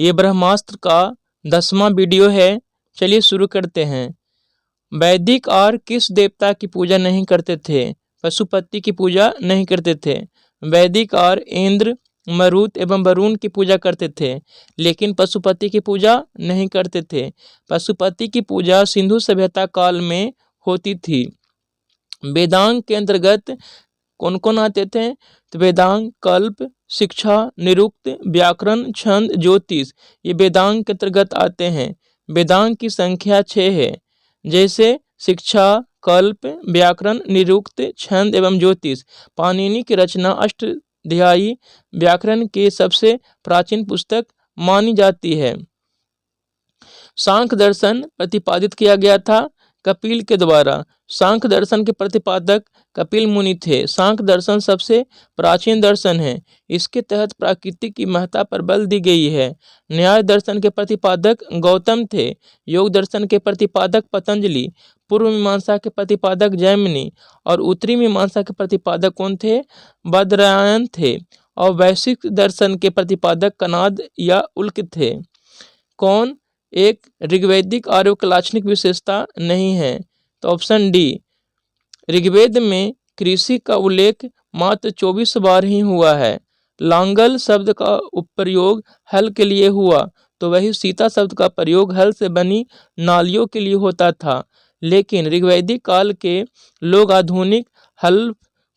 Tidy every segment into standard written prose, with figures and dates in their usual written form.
ये ब्रह्मास्त्र का 10वां वीडियो है। चलिए शुरू करते हैं। वैदिक और किस देवता की पूजा नहीं करते थे? पशुपति की पूजा नहीं करते थे। वैदिक और इंद्र, मरुत एवं वरुण की पूजा करते थे, लेकिन पशुपति की पूजा नहीं करते थे। पशुपति की पूजा सिंधु सभ्यता काल में होती थी। वेदांग के अंतर्गत कौन कौन आते थे? तो वेदांग, कल्प, शिक्षा, निरुक्त, व्याकरण, छंद, ज्योतिष, ये वेदांग के अंतर्गत आते हैं। वेदांग की संख्या 6 है। जैसे शिक्षा, कल्प, व्याकरण, निरुक्त, छंद एवं ज्योतिष। पाणिनि की रचना अष्टाध्यायी व्याकरण के सबसे प्राचीन पुस्तक मानी जाती है। सांख्य दर्शन प्रतिपादित किया गया था कपिल के द्वारा। सांख्य दर्शन के प्रतिपादक कपिल मुनि थे। सांख्य दर्शन सबसे प्राचीन दर्शन है। इसके तहत प्रकृति की महत्ता पर बल दी गई है। न्याय दर्शन के प्रतिपादक गौतम थे। योग दर्शन के प्रतिपादक पतंजलि, पूर्व मीमांसा के प्रतिपादक जैमिनी और उत्तरी मीमांसा के प्रतिपादक कौन थे? बदरायन थे। और वैश्विक दर्शन के प्रतिपादक कनाद या उल्क थे। कौन? एक ऋग्वैदिक और लाक्षणिक विशेषता नहीं है। तो ऑप्शन डी। ऋग्वेद में कृषि का उल्लेख मात्र 24 बार ही हुआ है। लांगल शब्द का प्रयोग हल के लिए हुआ, तो वही सीता शब्द का प्रयोग हल से बनी नालियों के लिए होता था। लेकिन ऋग्वैदिक काल के लोग आधुनिक हल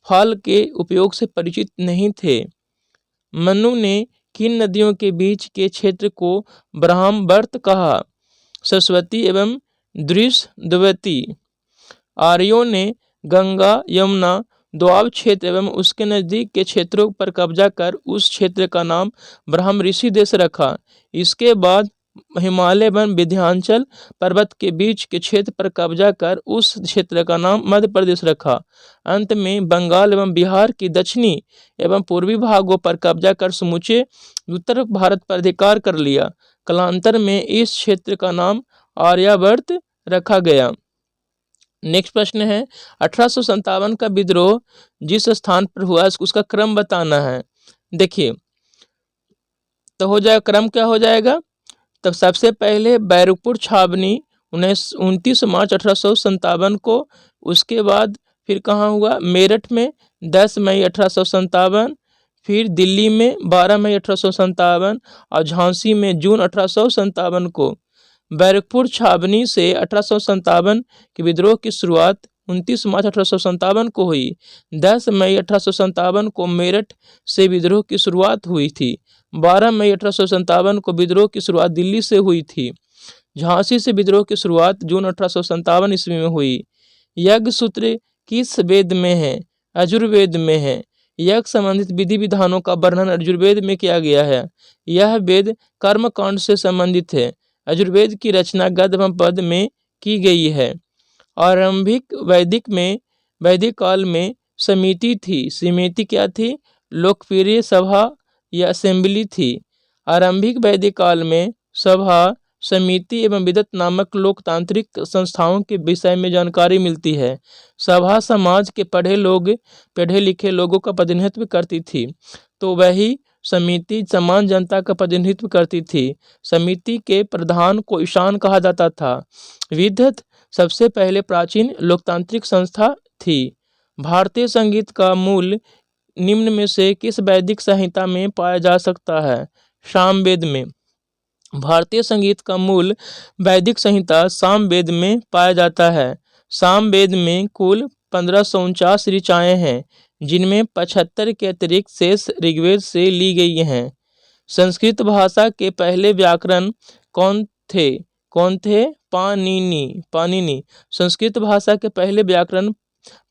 फाल के उपयोग से परिचित नहीं थे। मनु ने किन नदियों के बीच के क्षेत्र को ब्रह्मवर्त कहा? सरस्वती एवं दृष्टद्वती। आर्यों ने गंगा, यमुना, दोआब क्षेत्र एवं उसके नजदीक के क्षेत्रों पर कब्जा कर उस क्षेत्र का नाम ब्रह्म ऋषि देश रखा। इसके बाद हिमालय एवं विंध्याचल पर्वत के बीच के क्षेत्र पर कब्जा कर उस क्षेत्र का नाम मध्य प्रदेश रखा। अंत में बंगाल एवं बिहार की दक्षिणी एवं पूर्वी भागों पर कब्जा कर समूचे उत्तर भारत पर अधिकार कर लिया। कालांतर में इस क्षेत्र का नाम आर्यावर्त रखा गया। नेक्स्ट प्रश्न है, 1857 का विद्रोह जिस स्थान पर हुआ उसका क्रम बताना है। देखिए, तो हो जाएगा, क्रम क्या हो जाएगा? तब सबसे पहले बैरकपुर छावनी 29 मार्च 1857 को। उसके बाद फिर कहाँ हुआ? मेरठ में 10 मई 1857, फिर दिल्ली में 12 मई 1857 और झांसी में जून 1857 को। बैरकपुर छावनी से 1857 के विद्रोह की शुरुआत 29 मार्च 1857 को हुई। 10 मई 1857 को मेरठ से विद्रोह की शुरुआत हुई थी। 12 मई 1857 को विद्रोह की शुरुआत दिल्ली से हुई थी। झांसी से विद्रोह की शुरुआत जून 1857 ईस्वी में हुई। यज्ञ सूत्र किस वेद में है? यजुर्वेद में है। यज्ञ संबंधित विधि विधानों का वर्णन यजुर्वेद में किया गया है। यह वेद कर्मकांड से संबंधित है। यजुर्वेद की रचना गद्य एवं पद में की गई है। आरंभिक वैदिक काल में समिति थी। समिति क्या थी? लोकप्रिय सभा या असेंबली थी। आरंभिक वैदिक काल में सभा, समिति एवं विदत नामक लोकतांत्रिक संस्थाओं के विषय में जानकारी मिलती है। सभा समाज के पढ़े लिखे लोगों का प्रतिनिधित्व करती थी, तो वही समिति समान जनता का प्रतिनिधित्व करती थी। समिति के प्रधान को ईशान कहा जाता था। विदत सबसे पहले प्राचीन लोकतांत्रिक संस्था थी। भारतीय संगीत का मूल निम्न में से किस वैदिक संहिता में पाया जा सकता है? सामवेद में। भारतीय संगीत का मूल वैदिक संहिता सामवेद में पाया जाता है। सामवेद में कुल 1549 ऋचाएँ हैं, जिनमें 75 के अतिरिक्त शेष ऋग्वेद से ली गई हैं। संस्कृत भाषा के पहले व्याकरण कौन थे? पाणिनि। संस्कृत भाषा के पहले व्याकरण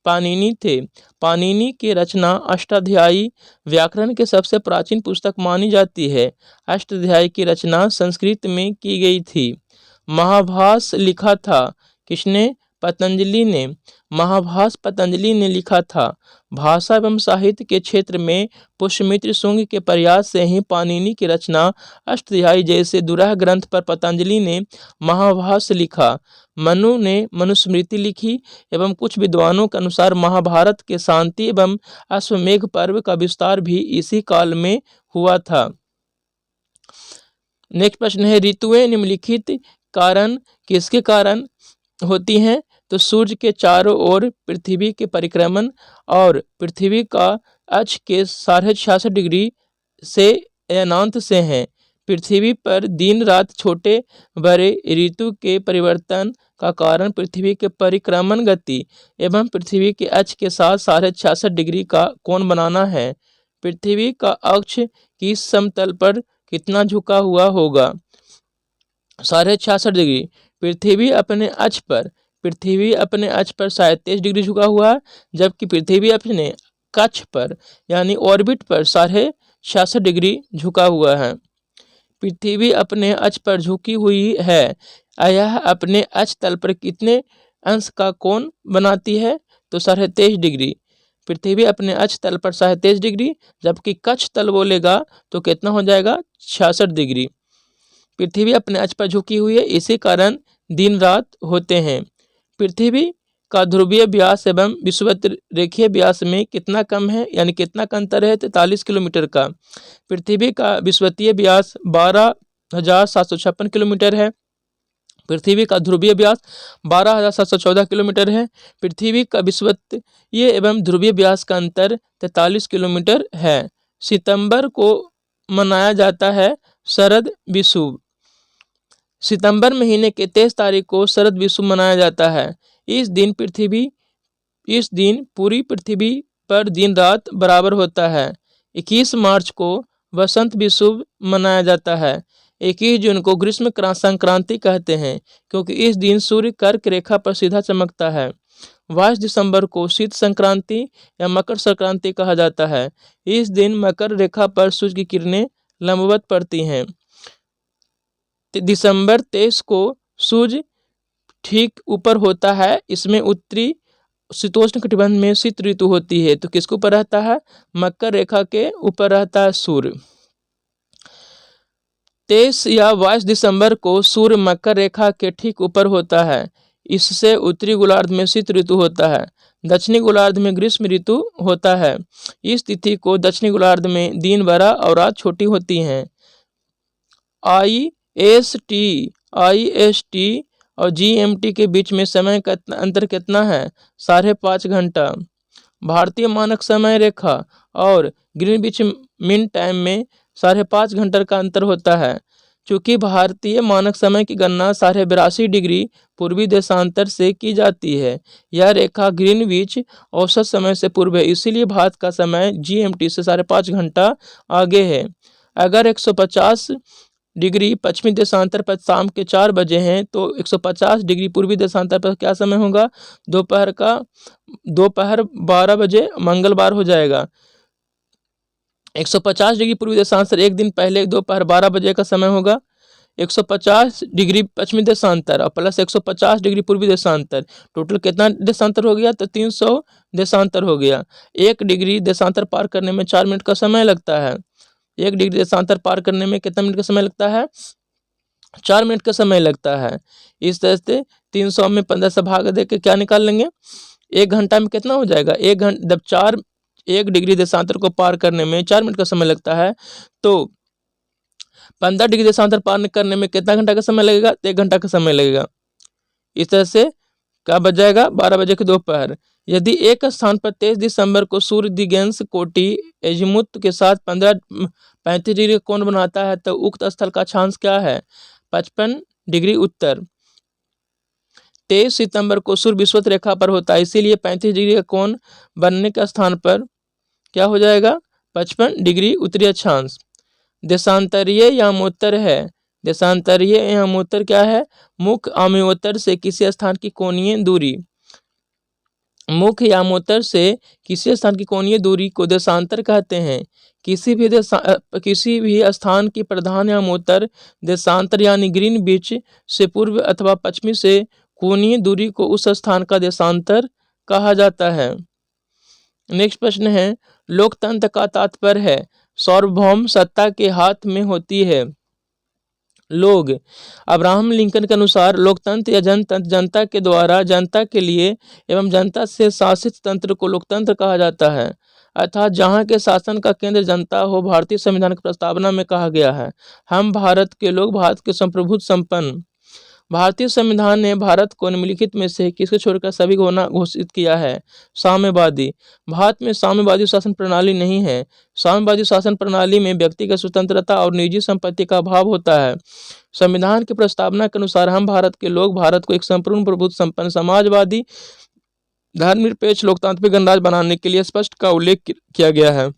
पाणिनि थे। पाणिनि की रचना अष्टाध्यायी व्याकरण के सबसे प्राचीन पुस्तक मानी जाती है। अष्टाध्यायी की रचना संस्कृत में की गई थी। महाभाष्य लिखा था किसने? पतंजलि ने। महाभाष्य पतंजलि ने लिखा था। भाषा एवं साहित्य के क्षेत्र में पुष्यमित्र शुंग के प्रयास से ही पाणिनि की रचना अष्टाध्यायी जैसे दुरूह ग्रंथ पर पतंजलि ने महाभाष्य लिखा। मनु ने मनुस्मृति लिखी एवं कुछ विद्वानों के अनुसार महाभारत के शांति एवं अश्वमेघ पर्व का विस्तार भी इसी काल में हुआ था। नेक्स्ट प्रश्न है, ऋतुएं निम्नलिखित कारण किसके कारण होती हैं? तो सूर्य के चारों ओर पृथ्वी के परिक्रमण और पृथ्वी का अक्ष के 66.5 डिग्री से अनंत से हैं। पृथ्वी पर दिन रात छोटे बड़े ऋतु के परिवर्तन का कारण पृथ्वी के परिक्रमण गति एवं पृथ्वी के अक्ष के साथ 66.5 डिग्री का कोण बनाना है। पृथ्वी का अक्ष किस समतल पर कितना झुका हुआ होगा? 66.5 डिग्री। पृथ्वी अपने अक्ष पर 23 डिग्री झुका हुआ है, जबकि पृथ्वी अपने कक्ष पर यानी ऑर्बिट पर 66.5 डिग्री झुका हुआ है। पृथ्वी अपने अक्ष पर झुकी हुई है। यह अपने अक्ष तल पर कितने अंश का कोण बनाती है? तो 23 डिग्री। पृथ्वी अपने अक्ष तल पर 23 डिग्री, जबकि कक्ष तल बोलेगा तो कितना हो जाएगा? 66 डिग्री। पृथ्वी अपने अक्ष पर झुकी हुई है, इसी कारण दिन रात होते हैं। पृथ्वी का ध्रुवीय व्यास एवं विषुवत रेखीय व्यास में कितना कम है, यानी कितना का अंतर है? 43 किलोमीटर का। पृथ्वी का विषुवतीय व्यास 12,756 किलोमीटर है। पृथ्वी का ध्रुवीय व्यास 12,714 किलोमीटर है। पृथ्वी का विषुवतीय एवं ध्रुवीय व्यास का अंतर 43 किलोमीटर है। सितंबर को मनाया जाता है शरद विषुव। सितंबर महीने के 23 तारीख को शरद विषुव मनाया जाता है। इस दिन पूरी पृथ्वी पर दिन रात बराबर होता है। 21 मार्च को वसंत विषुव मनाया जाता है। 21 जून को ग्रीष्म संक्रांति कहते हैं, क्योंकि इस दिन सूर्य कर्क रेखा पर सीधा चमकता है। 22 दिसंबर को शीत संक्रांति या मकर संक्रांति कहा जाता है। इस दिन मकर रेखा पर सूर्य की किरणें लंबवत पड़ती हैं। दिसंबर 23 को सूर्य ठीक ऊपर होता है। इसमें उत्तरी शीतोष्ण कटिबंध में शीत ऋतु होती है। तो किसके ऊपर रहता है? मकर रेखा के ऊपर रहता है सूर्य। 23 या 22 दिसंबर को सूर्य मकर रेखा के ठीक ऊपर होता है। इससे उत्तरी गोलार्ध में शीत ऋतु होता है, दक्षिणी गोलार्ध में ग्रीष्म ऋतु होता है। इस तिथि को दक्षिणी गोलार्ध में दिन बड़ा और रात छोटी होती हैं। IST और GMT के बीच में समय का अंतर कितना है? 5.5 घंटा। भारतीय मानक समय रेखा और ग्रीनविच मीन टाइम में 5.5 घंटे का अंतर होता है। चूँकि भारतीय मानक समय की गणना 82.5 डिग्री पूर्वी देशांतर से की जाती है, यह रेखा ग्रीनविच औसत समय से पूर्व है, इसीलिए भारत का समय GMT से 5.5 घंटा आगे है। अगर 150 डिग्री पश्चिमी देशांतर पर शाम के 4 बजे हैं, तो 150 डिग्री पूर्वी देशांतर पर क्या समय होगा? दोपहर 12 बजे मंगलवार हो जाएगा। 150 डिग्री पूर्वी देशांतर एक दिन पहले दोपहर 12 बजे का समय होगा। 150 डिग्री पश्चिमी देशांतर और प्लस 150 डिग्री पूर्वी देशांतर, टोटल कितना देशांतर हो गया? तो 300 देशांतर हो गया। 1 डिग्री देशांतर पार करने में 4 मिनट का समय लगता है। 1 डिग्री देशांतर पार करने में कितना मिनट का समय लगता है? 4 मिनट का समय लगता है। इस तरह से 300 में 15 से भाग दे के क्या निकाल लेंगे? 1 घंटा में कितना हो जाएगा? 1 डिग्री देशांतर को पार करने में 4 मिनट का समय लगता है, तो 15 डिग्री देशांतर पार करने में कितना घंटा का समय लगेगा? 1 घंटा का समय लगेगा। इस तरह से क्या बच जाएगा? 12 बजे के दोपहर। यदि एक स्थान पर 23 दिसंबर को सूर्य दिग्यांश कोटि एजीमुथ के साथ 35 डिग्री कोण बनाता है, तो उक्त स्थल का अक्षांश क्या है? 55 डिग्री उत्तर। 23 सितंबर को सूर्य विषुवत रेखा पर होता है, इसीलिए 35 डिग्री का कोण बनने के स्थान पर क्या हो जाएगा? 55 डिग्री उत्तरी अक्षांश। देशांतरीय यामोत्तर है। देशांतरीय यामोत्तर क्या है? मुख्य आम्योत्तर से किसी स्थान की कोणीय दूरी। मुख्य यामोत्तर से किसी स्थान की कोणीय दूरी को देशांतर कहते हैं। किसी भी स्थान की प्रधान यामोत्तर देशांतर यानी ग्रीनविच से पूर्व अथवा पश्चिमी से कोणीय दूरी को उस स्थान का देशांतर कहा जाता है। नेक्स्ट प्रश्न है, लोकतंत्र का तात्पर्य है सार्वभौम सत्ता के हाथ में होती है। लोग अब्राहम लिंकन के अनुसार लोकतंत्र या जनतंत्र जनता के द्वारा जनता के लिए एवं जनता से शासित तंत्र को लोकतंत्र कहा जाता है। अर्थात जहाँ के शासन का केंद्र जनता हो। भारतीय संविधान की प्रस्तावना में कहा गया है, हम भारत के लोग, भारत के संप्रभुत्व संपन्न। भारतीय संविधान ने भारत को निम्नलिखित में से किसको छोड़कर सभी को होना घोषित किया है? साम्यवादी। भारत में साम्यवादी शासन प्रणाली नहीं है। साम्यवादी शासन प्रणाली में व्यक्तिगत स्वतंत्रता और निजी संपत्ति का अभाव होता है। संविधान की प्रस्तावना के अनुसार हम भारत के लोग भारत को एक संपूर्ण प्रभुत्व संपन्न समाजवादी धर्मनिरपेक्ष लोकतांत्रिक गणराज्य बनाने के लिए स्पष्ट का उल्लेख किया गया है।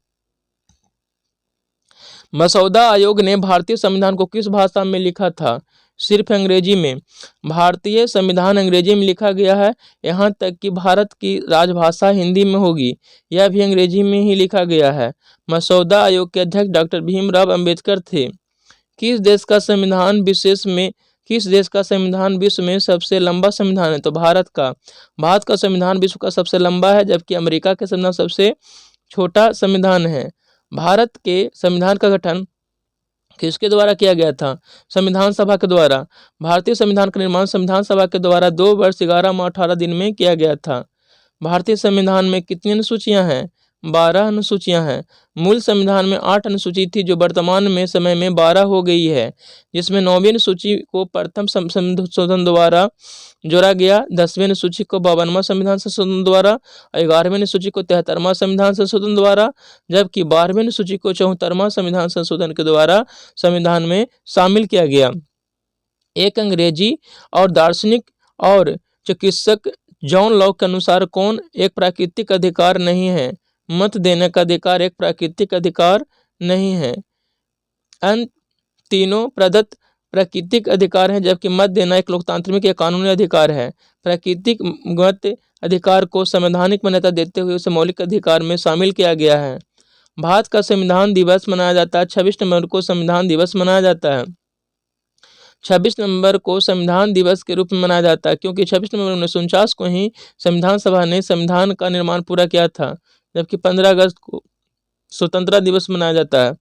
मसौदा आयोग ने भारतीय संविधान को किस भाषा में लिखा था? सिर्फ अंग्रेजी में। भारतीय संविधान अंग्रेजी में लिखा गया है, यहाँ तक कि भारत की राजभाषा हिंदी में होगी, यह भी अंग्रेजी में ही लिखा गया है। मसौदा आयोग के अध्यक्ष डॉक्टर भीमराव अंबेडकर थे। किस देश का संविधान विश्व में सबसे लंबा संविधान है? तो भारत का। भारत का संविधान विश्व का सबसे लंबा है, जबकि अमेरिका का संविधान सबसे छोटा संविधान है। भारत के संविधान का गठन किसके द्वारा किया गया था? संविधान सभा के द्वारा। भारतीय संविधान का निर्माण संविधान सभा के द्वारा 2 वर्ष 11 माह 18 दिन में किया गया था। भारतीय संविधान में कितनी अनुसूचियां हैं? 12 अनुसूचियां हैं। मूल संविधान में 8 अनुसूची थी, जो वर्तमान में समय में 12 हो गई है, जिसमें 9वीं अनुसूची को प्रथम संशोधन द्वारा जोड़ा गया, 10वीं अनुसूची को 52वां संविधान संशोधन द्वारा, 11वीं अनुसूची को 73वां संविधान संशोधन द्वारा, जबकि 12वीं अनुसूची को 74वां संविधान संशोधन के द्वारा संविधान में शामिल किया गया। एक अंग्रेजी और दार्शनिक और चिकित्सक जॉन लॉक के अनुसार कौन एक प्राकृतिक अधिकार नहीं है? मत देने का अधिकार एक प्राकृतिक अधिकार नहीं है। अन्य तीनों प्रदत्त प्राकृतिक अधिकार हैं, जबकि मत देना एक लोकतांत्रिक या कानूनी अधिकार है। प्राकृतिक मत अधिकार को संवैधानिक मान्यता देते हुए उसे मौलिक अधिकार में शामिल किया गया है। भारत का संविधान दिवस मनाया जाता है 26 नवंबर को संविधान दिवस मनाया जाता है। 26 नवंबर को संविधान दिवस के रूप में मनाया जाता है, क्योंकि 26 नवंबर 1949 को ही संविधान सभा ने संविधान का निर्माण पूरा किया था, जबकि 15 अगस्त को स्वतंत्रता दिवस मनाया जाता है।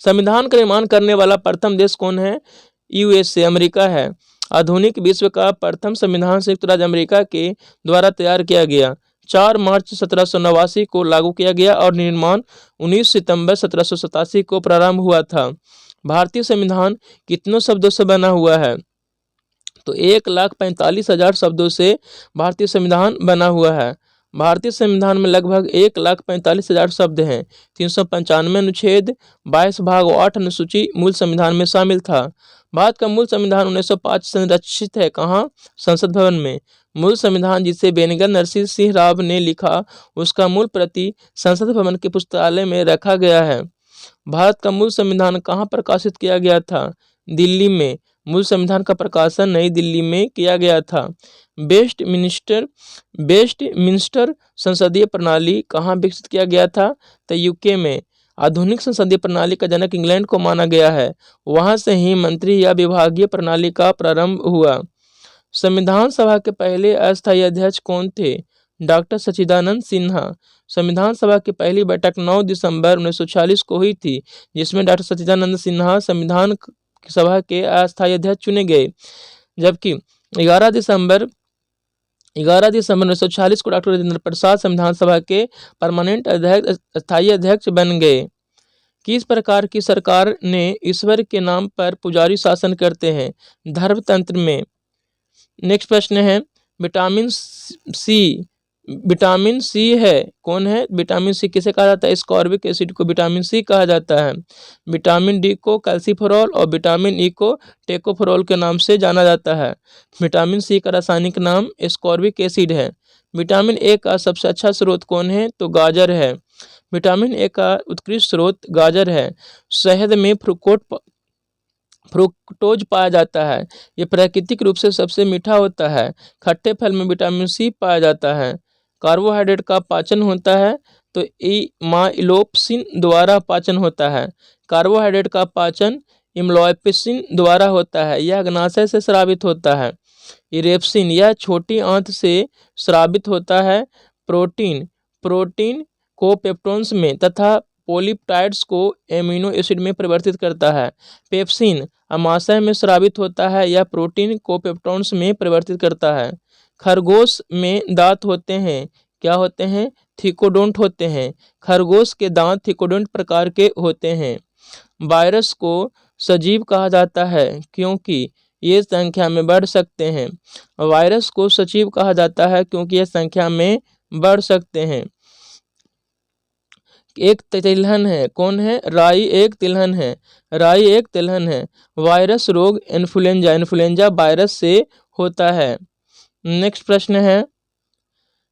संविधान का निर्माण करने वाला प्रथम देश कौन है? यूएसए, अमेरिका है। आधुनिक विश्व का प्रथम संविधान संयुक्त राज्य अमेरिका के द्वारा तैयार किया गया, 4 मार्च 1789 को लागू किया गया और निर्माण 19 सितंबर 1787 को प्रारंभ हुआ था। भारतीय संविधान कितनों शब्दों से बना हुआ है? तो 1,45,000 शब्दों से भारतीय संविधान बना हुआ है। भारतीय संविधान में लगभग 1,45,000 शब्द हैं। 395 अनुच्छेद, 22 भाग और 8 अनुसूची मूल संविधान में शामिल था। भारत का मूल संविधान 1905 संरक्षित है कहाँ? संसद भवन में। मूल संविधान जिसे बेनेगल नरसिंह सिंह राव ने लिखा, उसका मूल प्रति संसद भवन के पुस्तकालय में रखा गया है। भारत का मूल संविधान कहाँ प्रकाशित किया गया था? दिल्ली में। मूल संविधान का प्रकाशन नई दिल्ली में किया गया था। वेस्टमिंस्टर संसदीय प्रणाली कहाँ विकसित किया गया था? तो यूके में। आधुनिक संसदीय प्रणाली का जनक इंग्लैंड को माना गया है, वहां से ही मंत्री या विभागीय प्रणाली का प्रारंभ हुआ। संविधान सभा के पहले अस्थायी अध्यक्ष कौन थे? डॉक्टर सच्चिदानंद सिन्हा। संविधान सभा की पहली बैठक 9 दिसंबर 1946 को हुई थी, जिसमें डॉक्टर सच्चिदानंद सिन्हा संविधान सभा के अस्थायी अध्यक्ष चुने गए, जबकि 11 दिसंबर 1946 को डॉक्टर राजेंद्र प्रसाद संविधान सभा के परमानेंट अध्यक्ष अस्थायी अध्यक्ष बन गए। किस प्रकार की सरकार ने ईश्वर के नाम पर पुजारी शासन करते हैं? धर्मतंत्र में। नेक्स्ट प्रश्न है, विटामिन सी है कौन है? विटामिन सी किसे कहा जाता है? स्कॉर्बिक एसिड को विटामिन सी कहा जाता है। विटामिन डी को कैल्सीफेरॉल और विटामिन ई को टेकोफेरॉल के नाम से जाना जाता है। विटामिन सी का रासायनिक नाम स्कॉर्बिक एसिड है। विटामिन ए का सबसे अच्छा स्रोत कौन है? तो गाजर है। विटामिन ए का उत्कृष्ट स्रोत गाजर है। शहद में फ्रुक्टोज पाया जाता है, ये प्राकृतिक रूप से सबसे मीठा होता है। खट्टे फल में विटामिन सी पाया जाता है। कार्बोहाइड्रेट का पाचन होता है, तो इमाइलोप्सिन द्वारा पाचन होता है। कार्बोहाइड्रेट का पाचन इम्लोइप्सिन द्वारा होता है, यह अग्नाशय से स्रावित होता है। इरेप्सिन, यह छोटी आंत से स्रावित होता है। प्रोटीन को पेप्टोन्स में तथा पॉलीपेप्टाइड्स को एमिनो एसिड में परिवर्तित करता है। पेप्सिन अमाशय में स्रावित होता है, यह प्रोटीन को पेप्टोन्स में परिवर्तित करता है। खरगोश में दांत होते हैं, क्या होते हैं? थिकोडोंट होते हैं। खरगोश के दांत थिकोडोंट प्रकार के होते हैं। वायरस को सजीव कहा जाता है क्योंकि ये संख्या में बढ़ सकते हैं। वायरस को सजीव कहा जाता है क्योंकि ये संख्या में बढ़ सकते हैं। एक तिलहन है, कौन है? राई एक तिलहन है। राई एक तिलहन है। वायरस रोग इन्फ्लुएंजा, इन्फ्लुएंजा वायरस से होता है। नेक्स्ट प्रश्न है,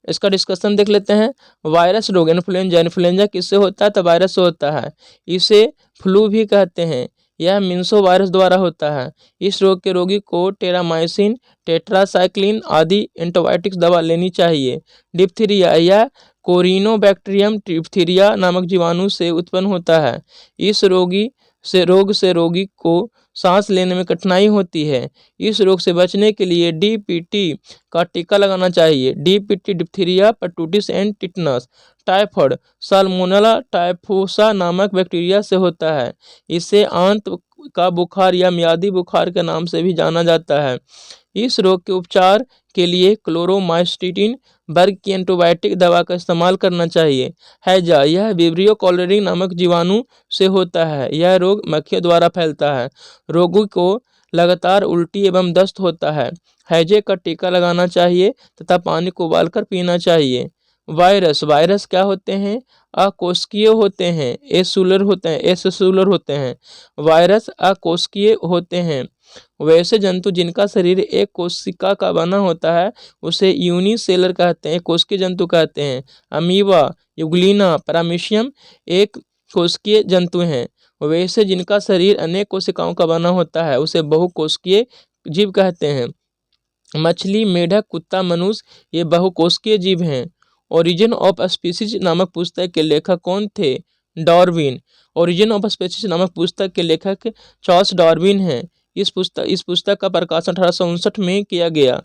इसका डिस्कशन देख लेते हैं। वायरस रोग इन्फ्लुएंजा, इन्फ्लुएंजा किससे होता है? तो वायरस से होता है। इसे फ्लू भी कहते हैं। यह मिंसो वायरस द्वारा होता है। इस रोग के रोगी को टेरामाइसिन, टेट्रासाइक्लिन आदि एंटीबायोटिक्स दवा लेनी चाहिए। डिप्थीरिया, यह कोरिनोबैक्टीरियम डिप्थीरिया नामक जीवाणु से उत्पन्न होता है। इस रोग से रोगी को सांस लेने में कठिनाई होती है। इस रोग से बचने के लिए डीपीटी का टीका लगाना चाहिए। DPT diphtheria, pertussis and tetanus. Typhoid salmonella typhosa नामक बैक्टीरिया से होता है। इसे आंत का बुखार या मियादी बुखार के नाम से भी जाना जाता है। इस रोग के उपचार के लिए क्लोरोमाइसिटिन वर्ग की एंटीबायोटिक दवा का इस्तेमाल करना चाहिए। हैजा, यह विब्रियो कॉलेरा नामक जीवाणु से होता है। यह रोग मक्खियों द्वारा फैलता है। रोगी को लगातार उल्टी एवं दस्त होता है। हैजे का टीका लगाना चाहिए तथा पानी को उबालकर पीना चाहिए। वायरस क्या होते हैं? अकोशिकीय होते हैं, एसेलुलर होते हैं। वायरस अकोशिकीय होते हैं। वैसे जंतु जिनका शरीर एक कोशिका का बना होता है उसे यूनिसेलर कहते हैं, कोशिकीय जंतु कहते हैं। अमीबा, यूग्लिना, पैरामीशियम एक कोशिकीय जंतु हैं। वैसे जिनका शरीर अनेक कोशिकाओं का बना होता है उसे बहुकोशिकीय जीव कहते हैं। मछली, मेढक, कुत्ता, मनुष्य ये बहुकोशिकीय जीव हैं। ओरिजिन ऑफ स्पीसीज नामक पुस्तक के लेखक कौन थे? डार्विन। ओरिजिन ऑफ स्पीसीज नामक पुस्तक के लेखक चार्ल्स डार्विन हैं। इस पुस्तक का प्रकाशन 1859 में किया गया।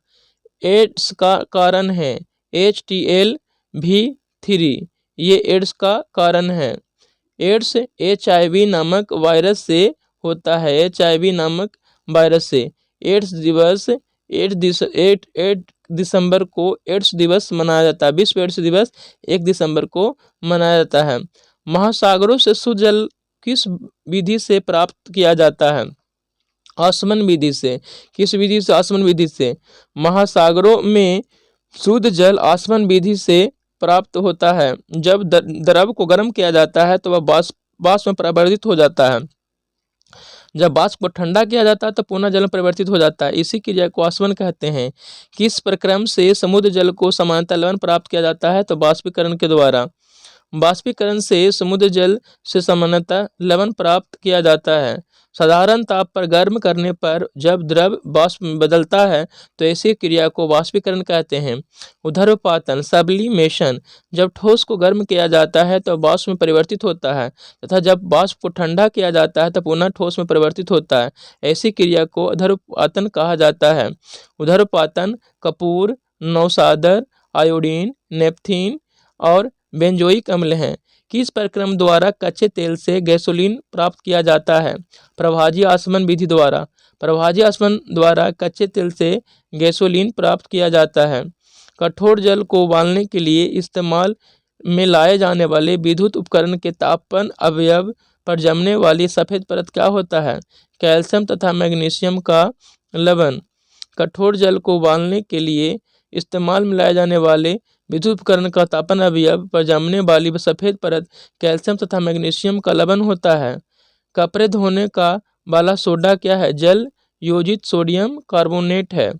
एड्स का कारण है HTLV3, ये एड्स का कारण है। एड्स HIV नामक वायरस से होता है। HIV नामक वायरस से। एड्स दिवस 8 दिसंबर को एड्स दिवस मनाया जाता है। विश्व एड्स दिवस 1 दिसंबर को मनाया जाता है। महासागरों से शुद्ध जल किस विधि से प्राप्त किया जाता है? आसमन विधि से। किस विधि से? आसमन विधि से। महासागरों में शुद्ध जल आसमन विधि से प्राप्त होता है। जब द्रव को गर्म किया जाता है तो वह वाष्प में परिवर्तित हो जाता है। जब वाष्प को ठंडा किया जाता है तो पुनः जल में परिवर्तित हो जाता है। इसी क्रिया को आसमन कहते हैं। किस प्रक्रम से समुद्र जल को सामान्यतः लवण प्राप्त किया जाता है? तो वाष्पीकरण के द्वारा। वाष्पीकरण से समुद्र जल से सामान्यतः लवण प्राप्त किया जाता है। साधारण ताप पर गर्म करने पर जब द्रव वाष्प में बदलता है तो ऐसी क्रिया को वाष्पीकरण कहते हैं। ऊर्ध्वपातन सब्लिमेशन, जब ठोस को गर्म किया जाता है तो वाष्प में परिवर्तित होता है तथा जब वाष्प को ठंडा किया जाता है तो पुनः ठोस में परिवर्तित होता है। ऐसी क्रिया को ऊर्ध्वपातन कहा जाता है। ऊर्ध्वपातन कपूर, नौशादर, आयोडीन, नेपथीन और बेंजोइक अम्ल हैं। किस प्रक्रम द्वारा कच्चे तेल से गैसोलीन प्राप्त किया जाता है? प्रभाजी आसमन विधि द्वारा। प्रभाजी आसमन द्वारा कच्चे तेल से गैसोलीन प्राप्त किया जाता है। कठोर जल को उबालने के लिए इस्तेमाल में लाए जाने वाले विद्युत उपकरण के तापन अवयव पर जमने वाली सफ़ेद परत क्या होता है? कैल्शियम तथा मैग्नीशियम का लवण। कठोर जल को उबालने के लिए इस्तेमाल में लाए जाने वाले विद्युत उपकरण का तापन अवयव पर जमने वाली सफ़ेद परत कैल्शियम तथा मैग्नीशियम का लवण होता है। कपड़े धोने का वाला सोडा क्या है? जल योजित सोडियम कार्बोनेट है।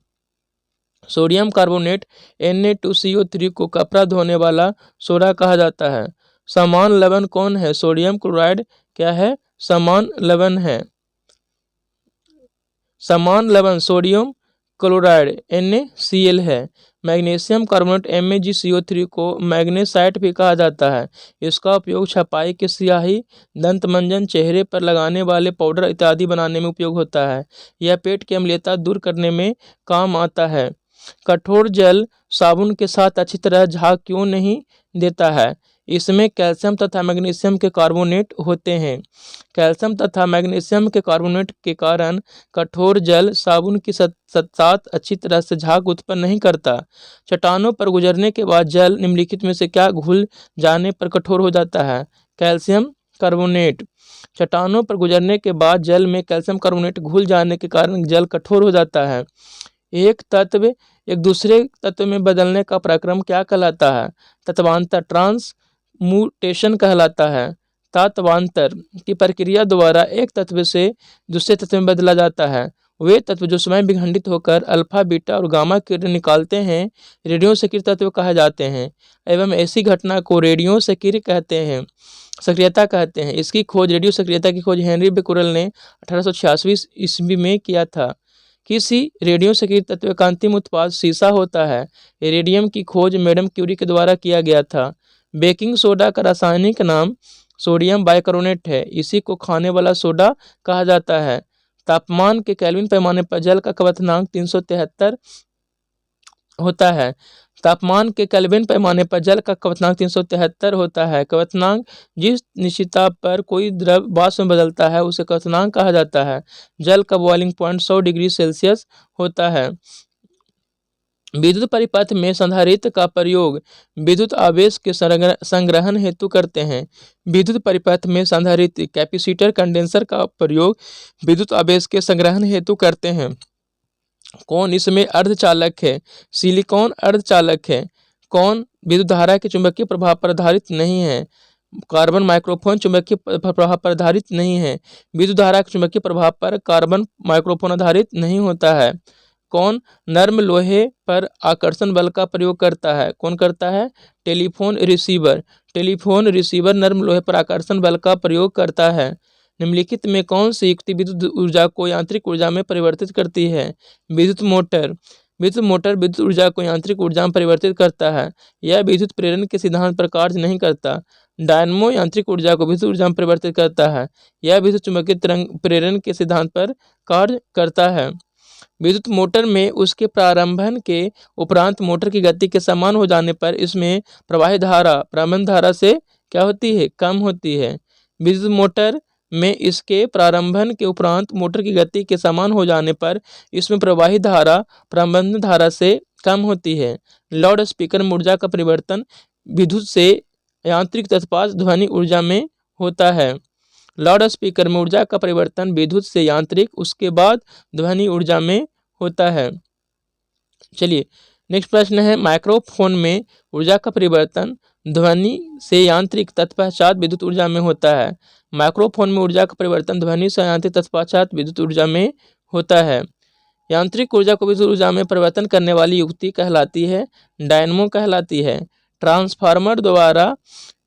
सोडियम कार्बोनेट Na2CO3 को कपड़ा धोने वाला सोडा कहा जाता है। समान लवण कौन है? सोडियम क्लोराइड क्या है? समान लवण है। समान लवण सोडियम क्लोराइड NaCl है। मैग्नीशियम कार्बोनेट MaGCO3 को मैग्नेसाइट भी कहा जाता है। इसका उपयोग छपाई की स्याही, दंत मंजन, चेहरे पर लगाने वाले पाउडर इत्यादि बनाने में उपयोग होता है। यह पेट की अम्लीयता दूर करने में काम आता है। कठोर जल साबुन के साथ अच्छी तरह झाग क्यों नहीं देता है? इसमें कैल्शियम तथा मैग्नीशियम के कार्बोनेट होते हैं। कैल्शियम तथा मैग्नीशियम के कार्बोनेट के कारण कठोर जल साबुन की साथ अच्छी तरह से झाग उत्पन्न नहीं करता। चट्टानों पर गुजरने के बाद जल निम्नलिखित में से क्या घुल जाने पर कठोर हो जाता है? Calcium carbonate. चट्टानों पर गुजरने के बाद जल में कैल्शियम कार्बोनेट घुल जाने के कारण जल कठोर हो जाता है। एक तत्व एक दूसरे तत्व में बदलने का प्रक्रम क्या कहलाता है? तत्वांतर, ट्रांसम्यूटेशन कहलाता है। तत्वांतर की प्रक्रिया द्वारा एक तत्व से दूसरे तत्व में बदला जाता है। वे तत्व जो स्वयं विखंडित होकर अल्फा, बीटा और गामा किरण निकालते हैं रेडियो सक्रिय तत्व कहा जाते हैं एवं ऐसी घटना को रेडियो सक्रिय कहते हैं, सक्रियता कहते हैं। इसकी खोज रेडियो सक्रियता की खोज हेनरी बेकुरल ने 1886 ईस्वी में किया था। किसी रेडियो सक्रिय तत्व का अंतिम उत्पाद सीसा होता है। रेडियम की खोज मैडम क्यूरी के द्वारा किया गया था। बेकिंग सोडा का रासायनिक नाम सोडियम बाइकार्बोनेट है। इसी को खाने वाला सोडा कहा जाता है। तापमान के केल्विन पैमाने पर जल का क्वथनांक 373 होता है। तापमान के केल्विन पैमाने पर जल का क्वथनांक 373 होता है। क्वथनांक जिस निश्चितता पर कोई द्रव वाष्प में बदलता है उसे क्वथनांक कहा जाता है। जल का बॉइलिंग पॉइंट 100 डिग्री सेल्सियस होता है। विद्युत परिपथ में संधारित्र का प्रयोग विद्युत आवेश के संग्रहण हेतु करते हैं। विद्युत परिपथ में संधारित्र, कैपेसिटर, कंडेंसर का प्रयोग विद्युत आवेश के संग्रहण हेतु करते हैं। कौन इसमें अर्धचालक है? सिलिकॉन अर्धचालक है। कौन विद्युत धारा के चुंबकीय प्रभाव पर आधारित नहीं है? कार्बन माइक्रोफोन चुंबकीय प्रभाव पर आधारित नहीं है। विद्युत धारा के चुंबकीय प्रभाव पर कार्बन माइक्रोफोन आधारित नहीं होता है। कौन नर्म लोहे पर आकर्षण बल का प्रयोग करता है? कौन करता है? Telephone receiver. टेलीफोन रिसीवर नर्म लोहे पर आकर्षण बल का प्रयोग करता है। निम्नलिखित में कौन सी युक्ति विद्युत ऊर्जा को यांत्रिक ऊर्जा में परिवर्तित करती है? विद्युत मोटर। विद्युत मोटर विद्युत ऊर्जा को यांत्रिक ऊर्जा में परिवर्तित करता है। यह विद्युत प्रेरण के सिद्धांत पर कार्य नहीं करता। डायनमो यांत्रिक ऊर्जा को विद्युत ऊर्जा में परिवर्तित करता है। यह विद्युत चुम्बकीय तरंग प्रेरण के सिद्धांत पर कार्य करता है। विद्युत मोटर में उसके प्रारंभन के उपरांत मोटर की गति के समान हो जाने पर इसमें प्रवाहित धारा प्रारंभ धारा से क्या होती है? कम होती है। विद्युत मोटर में इसके प्रारंभन के उपरांत मोटर की गति के समान हो जाने पर इसमें प्रवाहित धारा प्रारंभ धारा से कम होती है। लाउड स्पीकर में ऊर्जा का परिवर्तन विद्युत से यांत्रिक तत्पात ध्वनि ऊर्जा में होता है। लाउड स्पीकर में ऊर्जा का परिवर्तन विद्युत से यांत्रिक, उसके बाद ध्वनि ऊर्जा में होता है। चलिए नेक्स्ट प्रश्न है, माइक्रोफोन में ऊर्जा का परिवर्तन ध्वनि से यांत्रिक तत्पश्चात विद्युत ऊर्जा में होता है। माइक्रोफोन में ऊर्जा का परिवर्तन ध्वनि से यांत्रिक तत्पश्चात विद्युत ऊर्जा में होता है। यांत्रिक ऊर्जा को विद्युत ऊर्जा में परिवर्तन करने वाली युक्ति कहलाती है डायनमो कहलाती है। ट्रांसफार्मर द्वारा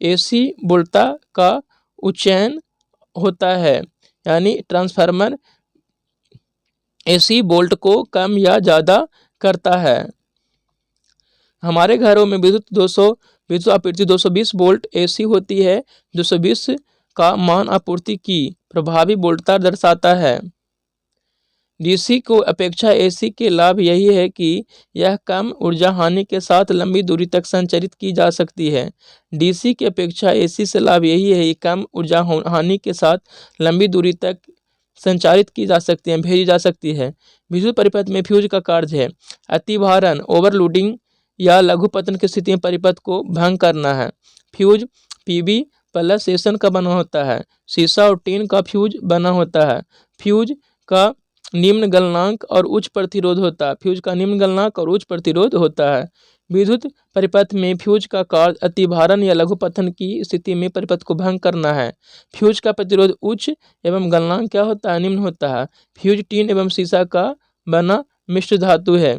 एसी वोल्टा का उच्चयन होता है, यानी ट्रांसफार्मर एसी वोल्ट को कम या ज़्यादा करता है। हमारे घरों में विद्युत आपूर्ति 220 वोल्ट एसी होती है। 220 का मान आपूर्ति की प्रभावी वोल्टता दर्शाता है। डीसी को अपेक्षा एसी के लाभ यही है कि यह कम ऊर्जा हानि के साथ लंबी दूरी तक संचारित की जा सकती है। डीसी की अपेक्षा एसी से लाभ यही है कि कम ऊर्जा हानि के साथ लंबी दूरी तक संचारित की जा सकती है, भेजी जा सकती है। विद्युत परिपथ में फ्यूज का कार्य है अतिभारण, ओवरलोडिंग या लघुपतन की स्थिति में परिपथ को भंग करना है। फ्यूज पीबी प्लस सेशन का बना होता है। शीशा और टीन का फ्यूज बना होता है। फ्यूज का निम्न गलनांक और उच्च प्रतिरोध होता है। फ्यूज का निम्न गलनांक और उच्च प्रतिरोध होता है। विद्युत परिपथ में फ्यूज का कार्य अतिभारण या लघुपतन की स्थिति में परिपथ को भंग करना है। फ्यूज का प्रतिरोध उच्च एवं गलनांक क्या होता है? निम्न होता है। फ्यूज टीन एवं शीशा का बना मिश्र धातु है।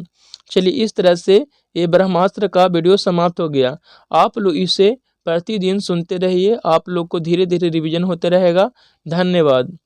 चलिए इस तरह से ये ब्रह्मास्त्र का वीडियो समाप्त हो गया। आप लोग इसे प्रतिदिन सुनते रहिए, आप लोग को धीरे धीरे रिवीजन होते रहेगा। धन्यवाद।